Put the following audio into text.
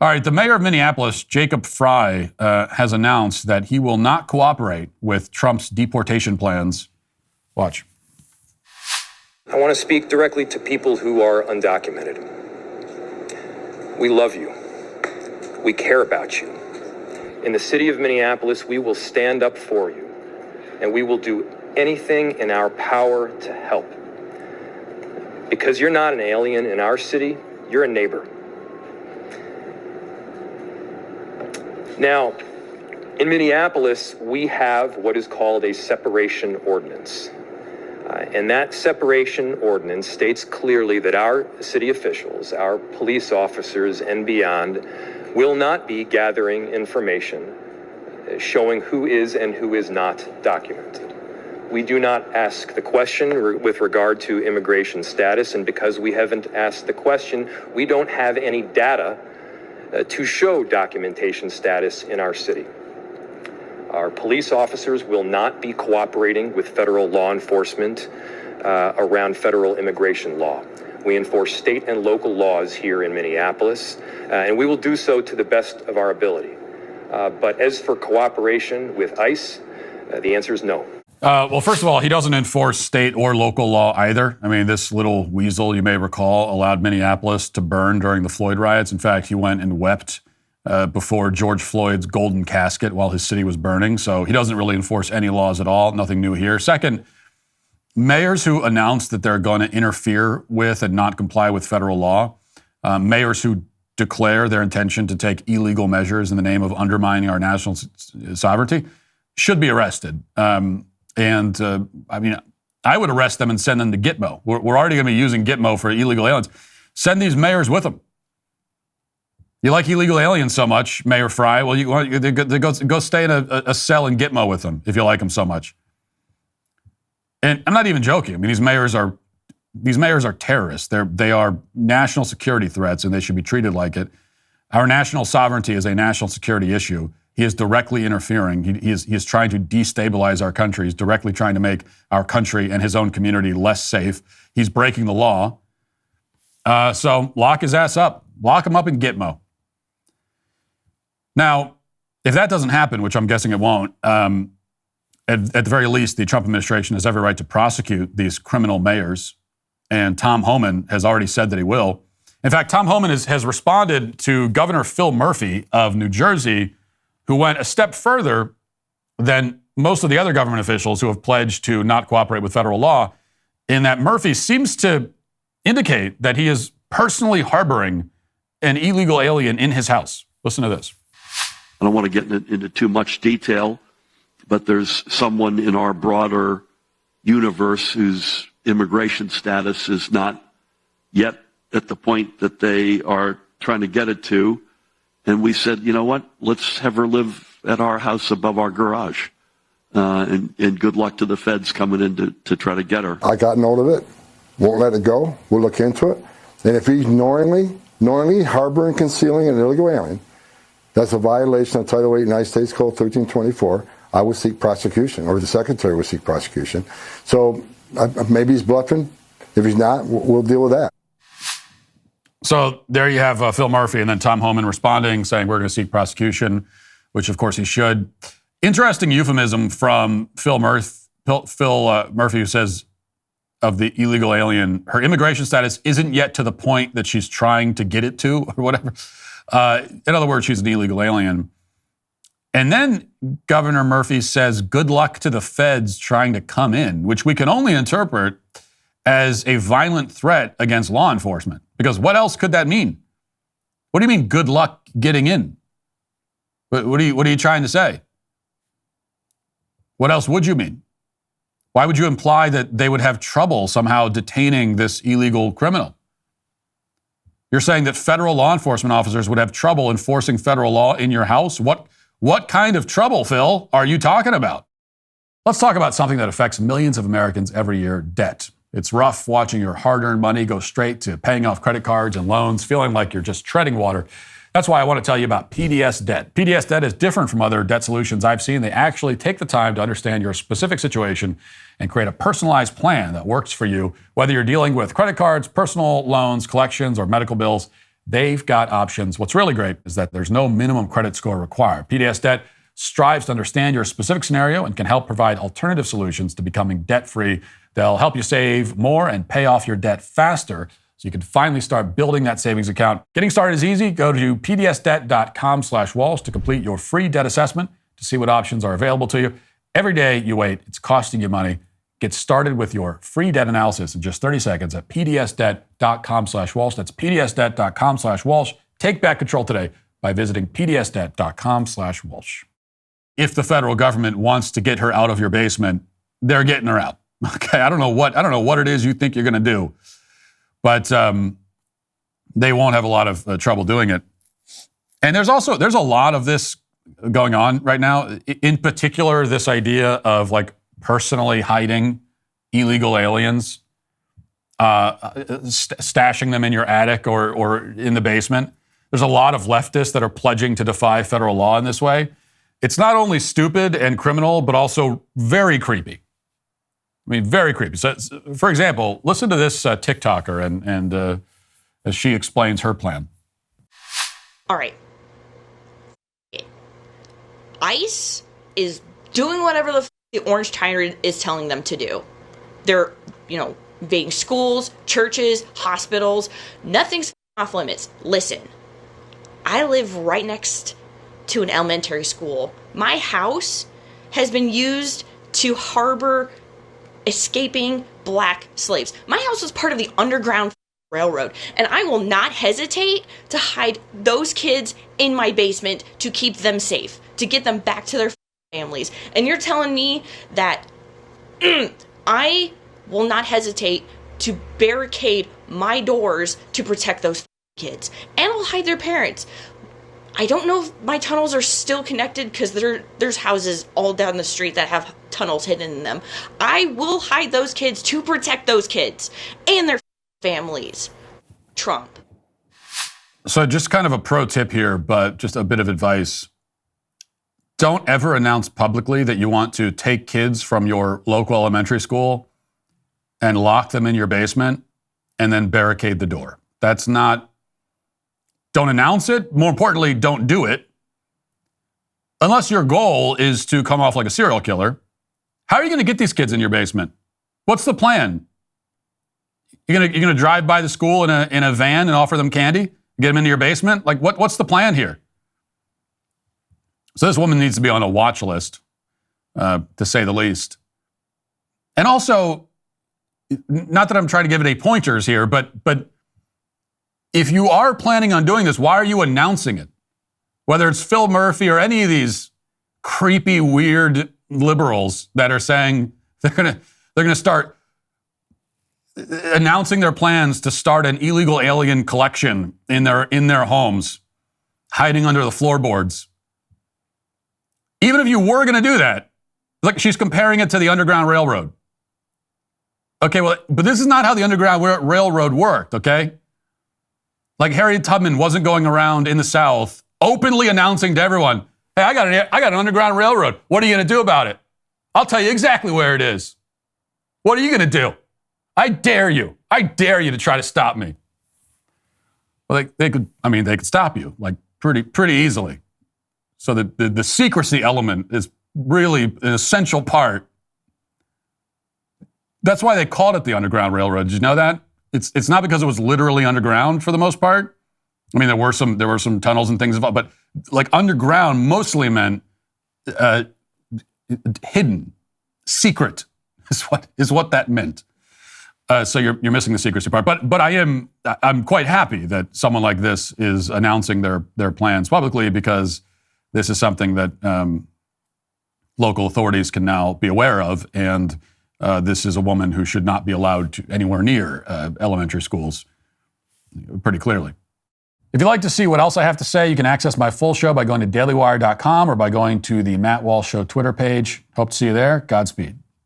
All right, the mayor of Minneapolis, Jacob Frey, has announced that he will not cooperate with Trump's deportation plans. Watch. I want to speak directly to people who are undocumented. We love you. We care about you. In the city of Minneapolis, we will stand up for you, and we will do anything in our power to help. Because you're not an alien in our city, you're a neighbor. Now, in Minneapolis, we have what is called a separation ordinance. And that separation ordinance states clearly that our city officials, our police officers and beyond, will not be gathering information showing who is and who is not documented. We do not ask the question with regard to immigration status, and because we haven't asked the question, we don't have any data to show documentation status in our city. Our police officers will not be cooperating with federal law enforcement around federal immigration law. We enforce state and local laws here in Minneapolis, and we will do so to the best of our ability. But as for cooperation with ICE, the answer is no. Well, first of all, he doesn't enforce state or local law either. I mean, this little weasel, you may recall, allowed Minneapolis to burn during the Floyd riots. In fact, he went and wept before George Floyd's golden casket while his city was burning. So he doesn't really enforce any laws at all. Nothing new here. Second, mayors who announce that they're going to interfere with and not comply with federal law, mayors who declare their intention to take illegal measures in the name of undermining our national sovereignty should be arrested. I mean, I would arrest them and send them to Gitmo. We're already going to be using Gitmo for illegal aliens. Send these mayors with them. You like illegal aliens so much, Mayor Frey? Well, go stay in a cell in Gitmo with them if you like them so much. And I'm not even joking. I mean, these mayors are terrorists. They are national security threats, and they should be treated like it. Our national sovereignty is a national security issue. He is directly interfering. He is trying to destabilize our country. He's directly trying to make our country and his own community less safe. He's breaking the law. So lock his ass up. Lock him up in Gitmo. Now, if that doesn't happen, which I'm guessing it won't, at the very least, the Trump administration has every right to prosecute these criminal mayors. And Tom Homan has already said that he will. In fact, Tom Homan has responded to Governor Phil Murphy of New Jersey, who went a step further than most of the other government officials who have pledged to not cooperate with federal law, in that Murphy seems to indicate that he is personally harboring an illegal alien in his house. Listen to this. I don't want to get into too much detail, but there's someone in our broader universe whose immigration status is not yet at the point that they are trying to get it to. And we said, you know what, let's have her live at our house above our garage. And good luck to the feds coming in to try to get her. I got note of it. Won't let it go. We'll look into it. And if he's knowingly harboring, concealing an illegal alien, that's a violation of Title 8 United States Code 1324. I would seek prosecution, or the Secretary would seek prosecution. So maybe he's bluffing. If he's not, we'll deal with that. So there you have Phil Murphy, and then Tom Homan responding, saying we're going to seek prosecution, which of course he should. Interesting euphemism from Phil Murphy, who says of the illegal alien, her immigration status isn't yet to the point that she's trying to get it to, or whatever. In other words, she's an illegal alien. And then Governor Murphy says, good luck to the feds trying to come in, which we can only interpret as a violent threat against law enforcement. Because what else could that mean? What do you mean, good luck getting in? What are you trying to say? What else would you mean? Why would you imply that they would have trouble somehow detaining this illegal criminal? You're saying that federal law enforcement officers would have trouble enforcing federal law in your house? What kind of trouble, Phil, are you talking about? Let's talk about something that affects millions of Americans every year, debt. It's rough watching your hard-earned money go straight to paying off credit cards and loans, feeling like you're just treading water. That's why I want to tell you about PDS Debt. PDS Debt is different from other debt solutions I've seen. They actually take the time to understand your specific situation and create a personalized plan that works for you. Whether you're dealing with credit cards, personal loans, collections, or medical bills, they've got options. What's really great is that there's no minimum credit score required. PDS Debt strives to understand your specific scenario and can help provide alternative solutions to becoming debt-free. They'll help you save more and pay off your debt faster so you can finally start building that savings account. Getting started is easy. Go to pdsdebt.com/Walsh to complete your free debt assessment to see what options are available to you. Every day you wait, it's costing you money. Get started with your free debt analysis in just 30 seconds at pdsdebt.com/Walsh. That's pdsdebt.com/Walsh. Take back control today by visiting pdsdebt.com/Walsh. If the federal government wants to get her out of your basement, they're getting her out. Okay, I don't know what it is you think you're going to do, but they won't have a lot of trouble doing it. And there's a lot of this going on right now. In particular, this idea of like personally hiding illegal aliens, stashing them in your attic or in the basement. There's a lot of leftists that are pledging to defy federal law in this way. It's not only stupid and criminal, but also very creepy. I mean, very creepy. So, for example, listen to this TikToker and as she explains her plan. All right. ICE is doing whatever the Orange Tyrant is telling them to do. They're, invading schools, churches, hospitals. Nothing's off limits. Listen, I live right next to an elementary school. My house has been used to harbor escaping black slaves. My house was part of the Underground Railroad, and I will not hesitate to hide those kids in my basement to keep them safe, to get them back to their families. And you're telling me that I will not hesitate to barricade my doors to protect those kids, and I'll hide their parents. I don't know if my tunnels are still connected because there's houses all down the street that have tunnels hidden in them. I will hide those kids to protect those kids and their families. Trump. So just kind of a pro tip here, but just a bit of advice. Don't ever announce publicly that you want to take kids from your local elementary school and lock them in your basement and then barricade the door. Don't announce it. More importantly, don't do it. Unless your goal is to come off like a serial killer. How are you going to get these kids in your basement? What's the plan? You're gonna drive by the school in a van and offer them candy? Get them into your basement? Like what's the plan here? So this woman needs to be on a watch list, to say the least. And also, not that I'm trying to give any pointers here, but if you are planning on doing this, why are you announcing it? Whether it's Phil Murphy or any of these creepy, weird liberals that are saying they're gonna start announcing their plans to start an illegal alien collection in their homes, hiding under the floorboards. Even if you were going to do that, like she's comparing it to the Underground Railroad. Okay, well, but this is not how the Underground Railroad worked, okay? Like Harriet Tubman wasn't going around in the South openly announcing to everyone, hey, I got an Underground Railroad. What are you going to do about it? I'll tell you exactly where it is. What are you going to do? I dare you to try to stop me. Well, they could stop you like pretty easily. So the secrecy element is really an essential part. That's why they called it the Underground Railroad. Did you know that? It's not because it was literally underground for the most part. I mean, there were some tunnels and things involved, but like underground mostly meant hidden, secret is what that meant. So you're missing the secrecy part. But I'm quite happy that someone like this is announcing their plans publicly, because this is something that local authorities can now be aware of, and this is a woman who should not be allowed to anywhere near elementary schools, pretty clearly. If you'd like to see what else I have to say, you can access my full show by going to dailywire.com or by going to the Matt Walsh Show Twitter page. Hope to see you there. Godspeed.